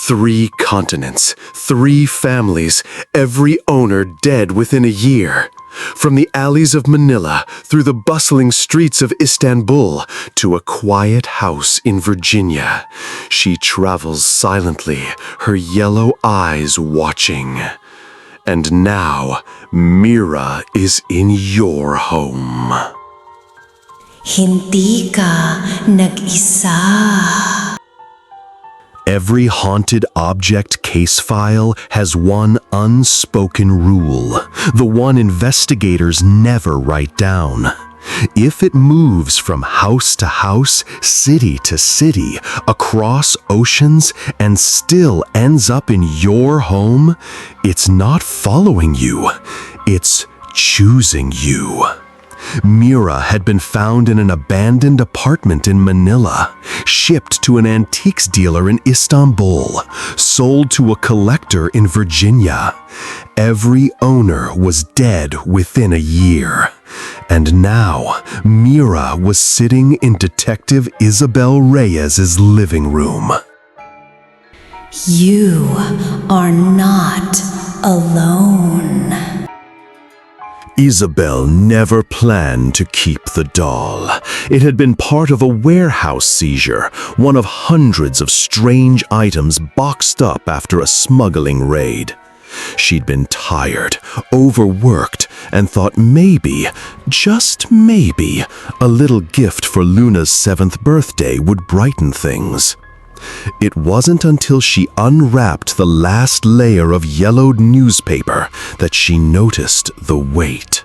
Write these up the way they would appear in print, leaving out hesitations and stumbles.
3 continents, 3 families, every owner dead within a year. From the alleys of Manila, through the bustling streets of Istanbul, to a quiet house in Virginia, she travels silently, her yellow eyes watching. And now, Mira is in your home. Hindi ka nag-isa. Every haunted object case file has one unspoken rule, the one investigators never write down. If it moves from house to house, city to city, across oceans, and still ends up in your home, it's not following you, it's choosing you. Mira had been found in an abandoned apartment in Manila, shipped to an antiques dealer in Istanbul, sold to a collector in Virginia. Every owner was dead within a year. And now, Mira was sitting in Detective Isabel Reyes' living room. You are not alone. Isabel never planned to keep the doll. It had been part of a warehouse seizure, one of hundreds of strange items boxed up after a smuggling raid. She'd been tired, overworked, and thought maybe, just maybe, a little gift for Luna's 7th birthday would brighten things. It wasn't until she unwrapped the last layer of yellowed newspaper that she noticed the weight.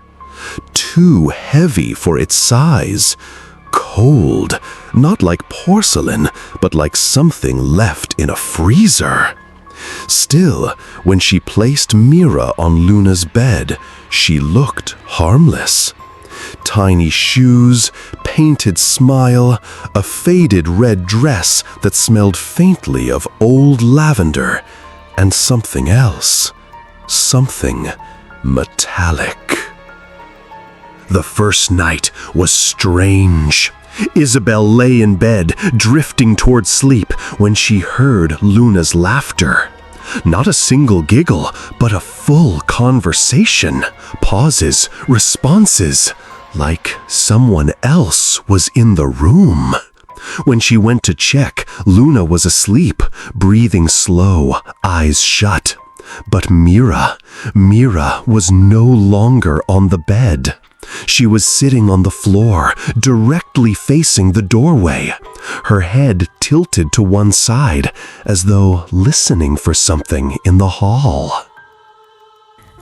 Too heavy for its size. Cold, not like porcelain, but like something left in a freezer. Still, when she placed Mira on Luna's bed, she looked harmless. Tiny shoes, painted smile, a faded red dress that smelled faintly of old lavender, and something else, something metallic. The first night was strange. Isabel lay in bed, drifting toward sleep, when she heard Luna's laughter. Not a single giggle, but a full conversation. Pauses, responses, like someone else was in the room. When she went to check, Luna was asleep, breathing slow, eyes shut. But Mira was no longer on the bed. She was sitting on the floor, directly facing the doorway, her head tilted to one side, as though listening for something in the hall.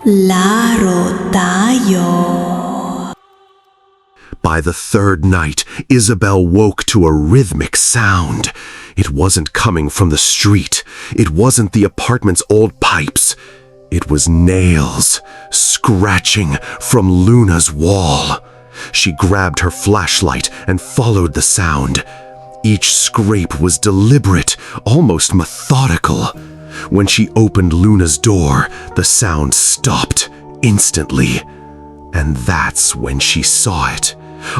Laro tayo. By the 3rd night, Isabel woke to a rhythmic sound. It wasn't coming from the street. It wasn't the apartment's old pipes. It was nails, scratching from Luna's wall. She grabbed her flashlight and followed the sound. Each scrape was deliberate, almost methodical. When she opened Luna's door, the sound stopped instantly. And that's when she saw it.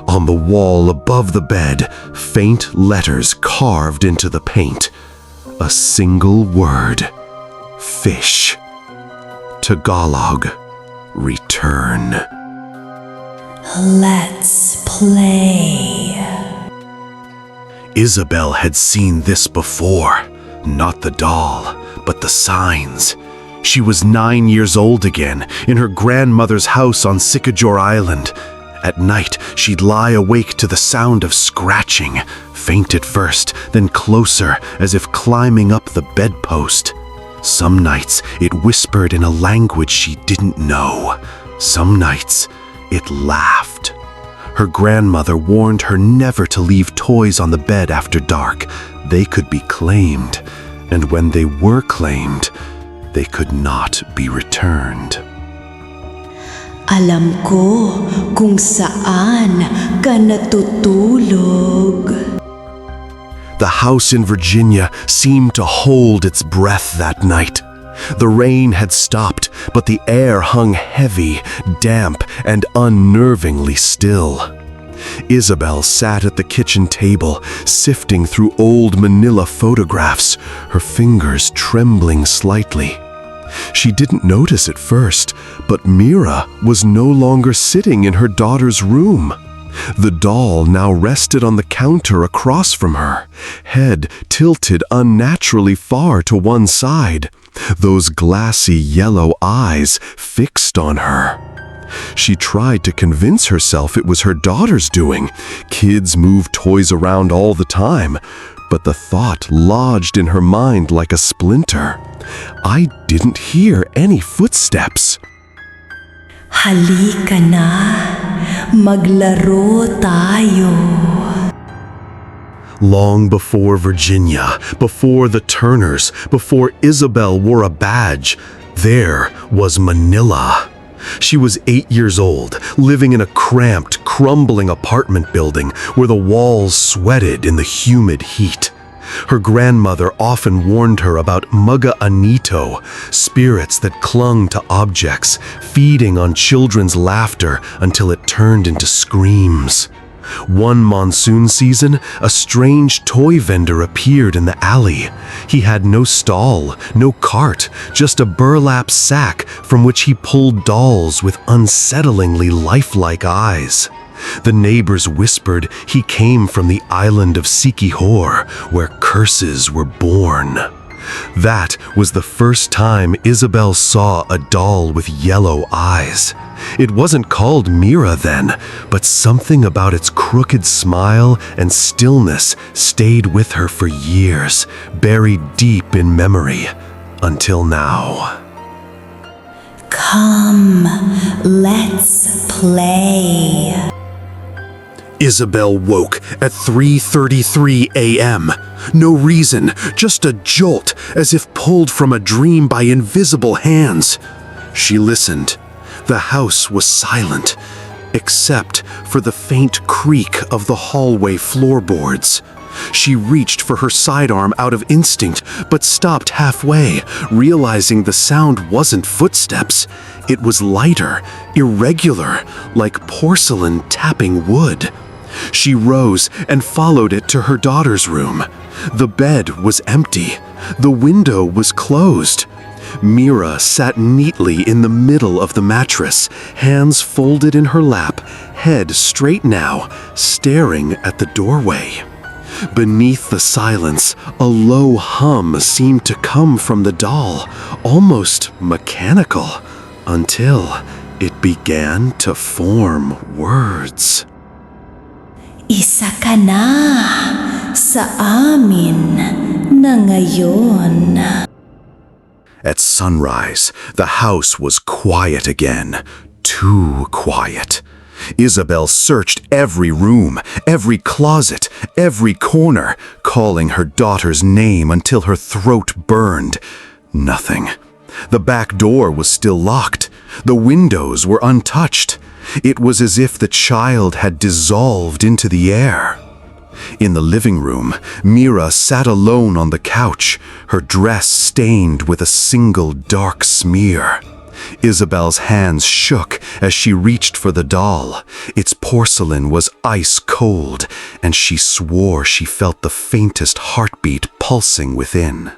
On the wall above the bed, faint letters carved into the paint. A single word: fish. Tagalog, return. Let's play. Isabel had seen this before. Not the doll, but the signs. She was 9 years old again, in her grandmother's house on Sycamore Island. At night, she'd lie awake to the sound of scratching, faint at first, then closer, as if climbing up the bedpost. Some nights, it whispered in a language she didn't know. Some nights, it laughed. Her grandmother warned her never to leave toys on the bed after dark. They could be claimed, and when they were claimed, they could not be returned. Alam ko kung saan ka natutulog. The house in Virginia seemed to hold its breath that night. The rain had stopped, but the air hung heavy, damp, and unnervingly still. Isabel sat at the kitchen table, sifting through old Manila photographs, her fingers trembling slightly. She didn't notice at first, but Mira was no longer sitting in her daughter's room. The doll now rested on the counter across from her, head tilted unnaturally far to one side, those glassy yellow eyes fixed on her. She tried to convince herself it was her daughter's doing. Kids move toys around all the time, but the thought lodged in her mind like a splinter. I didn't hear any footsteps. Halika na, maglaro tayo. Long before Virginia, before the Turners, before Isabel wore a badge, there was Manila. She was 8 years old, living in a cramped, crumbling apartment building where the walls sweated in the humid heat. Her grandmother often warned her about mga anito, spirits that clung to objects, feeding on children's laughter until it turned into screams. One monsoon season, a strange toy vendor appeared in the alley. He had no stall, no cart, just a burlap sack from which he pulled dolls with unsettlingly lifelike eyes. The neighbors whispered he came from the island of Siquijor, where curses were born. That was the first time Isabel saw a doll with yellow eyes. It wasn't called Mira then, but something about its crooked smile and stillness stayed with her for years, buried deep in memory, until now. Come, let's play. Isabel woke at 3:33 a.m. No reason, just a jolt, as if pulled from a dream by invisible hands. She listened. The house was silent, except for the faint creak of the hallway floorboards. She reached for her sidearm out of instinct, but stopped halfway, realizing the sound wasn't footsteps. It was lighter, irregular, like porcelain tapping wood. She rose and followed it to her daughter's room. The bed was empty. The window was closed. Mira sat neatly in the middle of the mattress, hands folded in her lap, head straight now, staring at the doorway. Beneath the silence, a low hum seemed to come from the doll, almost mechanical, until it began to form words. Isa ka na sa amin na ngayon. At sunrise, the house was quiet again, too quiet. Isabel searched every room, every closet, every corner, calling her daughter's name until her throat burned. Nothing. The back door was still locked. The windows were untouched. It was as if the child had dissolved into the air. In the living room, Mira sat alone on the couch, her dress stained with a single dark smear. Isabel's hands shook as she reached for the doll. Its porcelain was ice cold, and she swore she felt the faintest heartbeat pulsing within.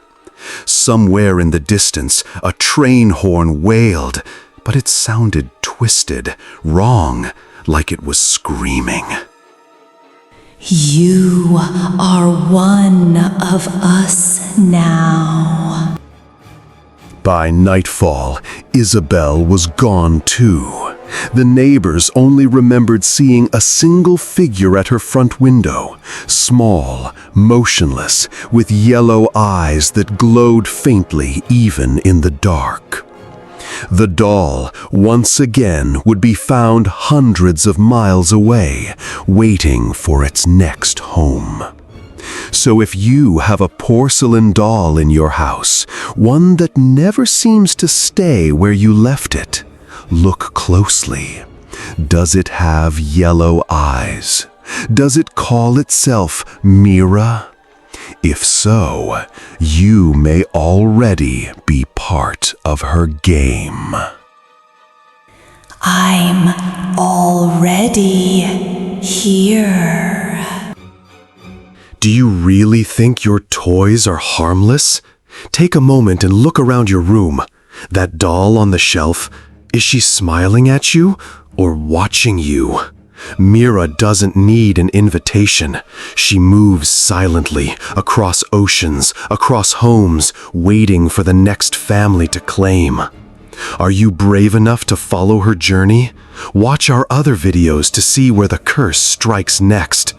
Somewhere in the distance, a train horn wailed, but it sounded twisted, wrong, like it was screaming. You are one of us now. By nightfall, Isabel was gone too. The neighbors only remembered seeing a single figure at her front window, small, motionless, with yellow eyes that glowed faintly even in the dark. The doll, once again, would be found hundreds of miles away, waiting for its next home. So if you have a porcelain doll in your house, one that never seems to stay where you left it, look closely. Does it have yellow eyes? Does it call itself Mira? If so, you may already be part of her game. I'm already here. Do you really think your toys are harmless? Take a moment and look around your room. That doll on the shelf, is she smiling at you or watching you? Mira doesn't need an invitation. She moves silently across oceans, across homes, waiting for the next family to claim. Are you brave enough to follow her journey? Watch our other videos to see where the curse strikes next.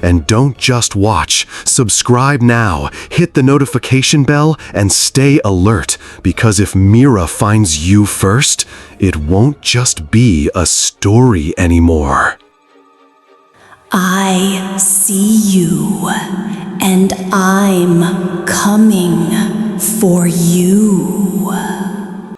And don't just watch, subscribe now, hit the notification bell, and stay alert, because if Mira finds you first, it won't just be a story anymore. I see you, and I'm coming for you.